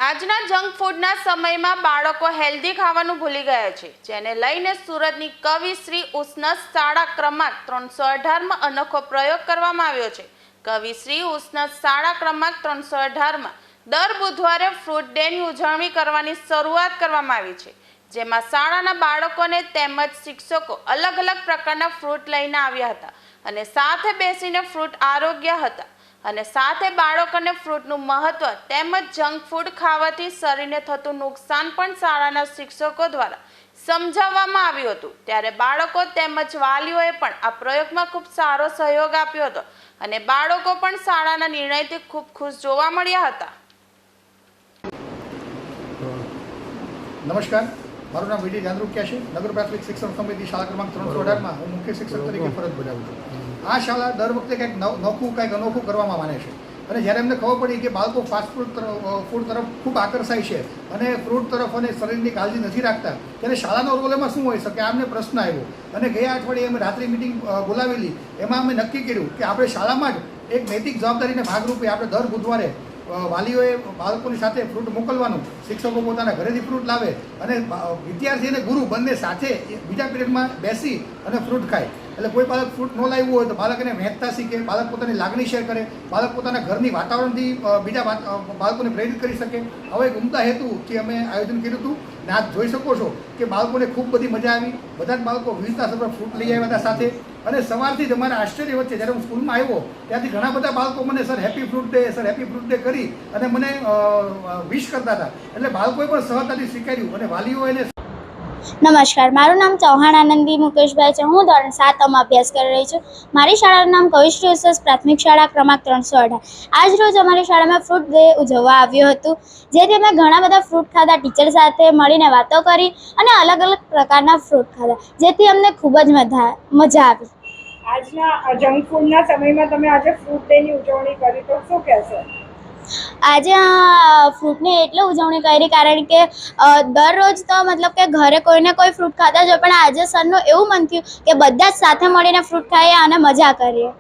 આજના જંક ફૂડના સમયમાં બાળકો હેલ્ધી ખાવાનું ભૂલી ગયા છે, જેને લઈને સુરતની કવિશ્રી ઉષ્ણસ શાળા ક્રમાંક 318માં અનોખો પ્રયોગ કરવામાં આવ્યો છે। કવિશ્રી ઉષ્ણસ શાળા ક્રમાંક 318માં દર બુધવારે ફ્રૂટ ડેની ઉજવણી કરવાની શરૂઆત કરવામાં આવી છે, જેમાં શાળાના બાળકોને તેમજ શિક્ષકો અલગ અલગ પ્રકારના ફ્રૂટ લઈને આવ્યા હતા અને સાથે બેસીને ફ્રૂટ આરોગ્ય હતા અને સાથે બાળકોને ફ્રૂટનું મહત્વ તેમજ જંક ફૂડ ખાવાથી શરીરને થતું નુકસાન પણ શાળાના શિક્ષકો દ્વારા સમજાવવામાં આવ્યું હતું। ત્યારે બાળકો તેમજ વાલીઓએ પણ આ પ્રયોગમાં ખૂબ સારો સહયોગ આપ્યો હતો અને બાળકો પણ શાળાના નિર્ણયથી ખૂબ ખુશ જોવા મળ્યા હતા। નમસ્કાર, મારું નામ વિજય જાંદ્રુકિયા છે। નગર પ્રાથમિક શિક્ષણ સમિતિ શાળા ક્રમાંક 318માં હું મુખ્ય શિક્ષક તરીકે ફરજ બજાવું છું। આ શાળા દર વખતે કંઈક અનોખું કરવામાં માને છે અને જ્યારે એમને ખબર પડી કે બાળકો ફાસ્ટ ફૂડ તરફ ખૂબ આકર્ષાય છે અને ફ્રૂટ તરફ અને શરીરની કાળજી નથી રાખતા, ત્યારે શાળાનો રોલ એમાં શું હોઈ શકે, અમને પ્રશ્ન આવ્યો અને ગયા અઠવાડિયે અમે રાત્રિ મિટિંગ બોલાવેલી। એમાં અમે નક્કી કર્યું કે આપણે શાળામાં જ એક નૈતિક જવાબદારીના ભાગરૂપે આપણે દર બુધવારે વાલીઓએ બાળકોની સાથે ફ્રૂટ મોકલવાનું, શિક્ષકો પોતાના ઘરેથી ફ્રૂટ લાવે અને વિદ્યાર્થી અને ગુરુ બંને સાથે બીજા પીરિયડમાં બેસી અને ફ્રૂટ ખાય। એટલે કોઈ બાળક ફ્રૂટ ન લાવ્યું હોય તો બાળક એને વહેંચતા શીખે, બાળક પોતાની લાગણી શેર કરે, બાળક પોતાના ઘરની વાતાવરણથી બીજા બાળકોને પ્રેરિત કરી શકે। આવો એક ઉમદા હેતુથી અમે આયોજન કર્યું હતું અને આપ જોઈ શકો છો કે બાળકોને ખૂબ બધી મજા આવી। બધા જ બાળકો વિવિધતાસભર ફ્રૂટ લઈ આવ્યા હતા સાથે અને સવારથી જ અમારા આશ્ચર્ય વચ્ચે જ્યારે હું સ્કૂલમાં આવ્યો ત્યાંથી ઘણા બધા બાળકો મને sir happy fruit day, sir happy fruit day કરી અને મને વિશ કરતા હતા। એટલે બાળકોએ પણ સહજતાથી સ્વીકાર્યું અને વાલીઓ એને નમસ્કાર, મારું નામ ચૌહાણ આનંદી મુકેશભાઈ છે। હું ધોરણ 7માં અભ્યાસ કરી રહી છું। મારી શાળાનું નામ કવિશ્રી ઉષ્ણસ પ્રાથમિક શાળા ક્રમાંક 318। આજ રોજ અમારી શાળામાં ફ્રૂટ ડે ઉજવવા આવ્યું હતું, જેથી અમે ઘણા બધા ફ્રૂટ ખાધા, ટીચર સાથે મળીને વાતો કરી અને અલગ અલગ પ્રકારના ફ્રૂટ ખાધા, જેથી અમને ખૂબ જ મજા આવી। આજના જંક ફૂડના સમયમાં તમે આજે ફ્રૂટ ડેની ઉજવણી કરી, તો શું કહેશો? આજે ફ્રૂટની એટલે ઉજવણી કરી કારણ કે દરરોજ તો મતલબ કે ઘરે કોઈને કોઈ ફ્રૂટ ખાતા જ હોય, પણ આજે સરનું એવું મન થયું કે બધા જ સાથે મળીને ફ્રૂટ ખાઈએ અને મજા કરીએ।